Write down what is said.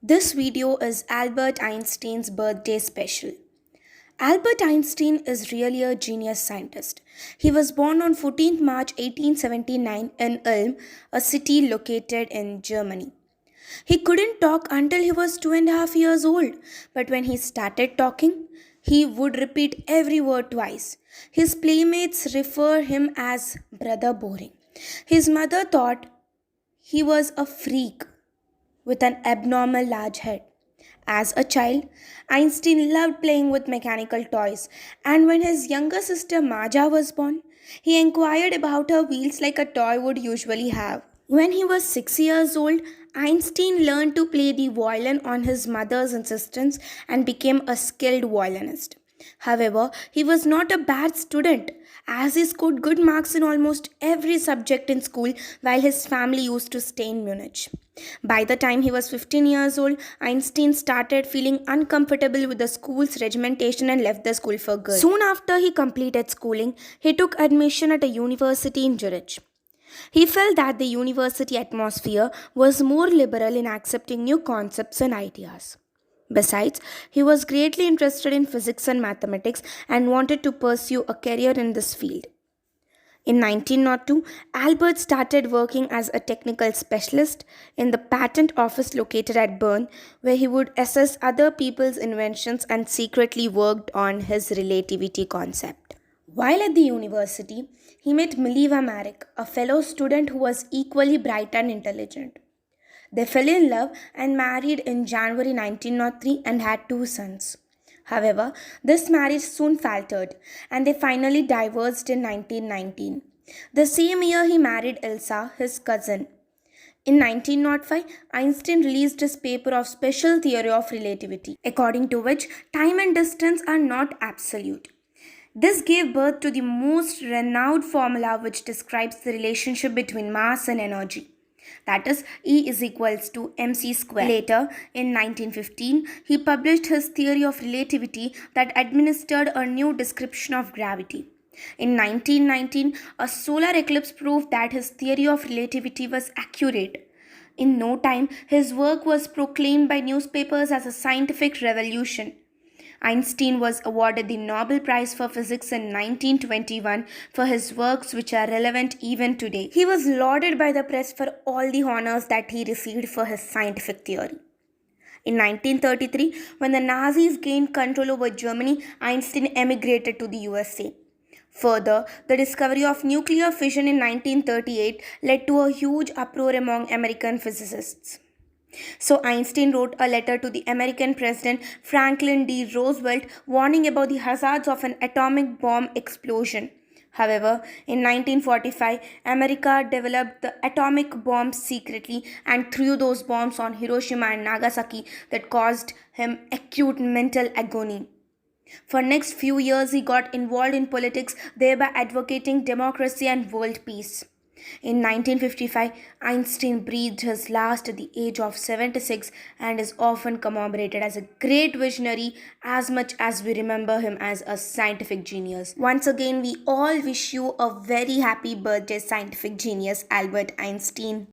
This video is Albert Einstein's birthday special. Albert Einstein is really a genius scientist. He was born on 14th March 1879 in Ulm, a city located in Germany. He couldn't talk until he was 2.5 years old, but when he started talking, he would repeat every word twice. His playmates refer him as Brother Boring. His mother thought he was a freak with an abnormal large head. As a child, Einstein loved playing with mechanical toys, and when his younger sister Maja was born, he inquired about her wheels like a toy would usually have. When he was 6 years old, Einstein learned to play the violin on his mother's insistence and became a skilled violinist. However, he was not a bad student, as he scored good marks in almost every subject in school while his family used to stay in Munich. By the time he was 15 years old, Einstein started feeling uncomfortable with the school's regimentation and left the school for good. Soon after he completed schooling, he took admission at a university in Zurich. He felt that the university atmosphere was more liberal in accepting new concepts and ideas. Besides, he was greatly interested in physics and mathematics and wanted to pursue a career in this field. In 1902, Albert started working as a technical specialist in the patent office located at Bern, where he would assess other people's inventions and secretly worked on his relativity concept. While at the university, he met Mileva Marek, a fellow student who was equally bright and intelligent. They fell in love and married in January 1903 and had 2 sons. However, this marriage soon faltered and they finally divorced in 1919. The same year, he married Elsa, his cousin. In 1905, Einstein released his paper of special theory of relativity, according to which time and distance are not absolute. This gave birth to the most renowned formula which describes the relationship between mass and energy. That is, E is equals to mc square. Later, in 1915, he published his theory of relativity that administered a new description of gravity. In 1919, a solar eclipse proved that his theory of relativity was accurate. In no time, his work was proclaimed by newspapers as a scientific revolution. Einstein was awarded the Nobel Prize for Physics in 1921 for his works which are relevant even today. He was lauded by the press for all the honors that he received for his scientific theory. In 1933, when the Nazis gained control over Germany, Einstein emigrated to the USA. Further, the discovery of nuclear fission in 1938 led to a huge uproar among American physicists. So Einstein wrote a letter to the American President Franklin D. Roosevelt warning about the hazards of an atomic bomb explosion. However, in 1945, America developed the atomic bomb secretly and threw those bombs on Hiroshima and Nagasaki that caused him acute mental agony. For next few years, he got involved in politics, thereby advocating democracy and world peace. In 1955, Einstein breathed his last at the age of 76 and is often commemorated as a great visionary as much as we remember him as a scientific genius. Once again, we all wish you a very happy birthday, scientific genius Albert Einstein.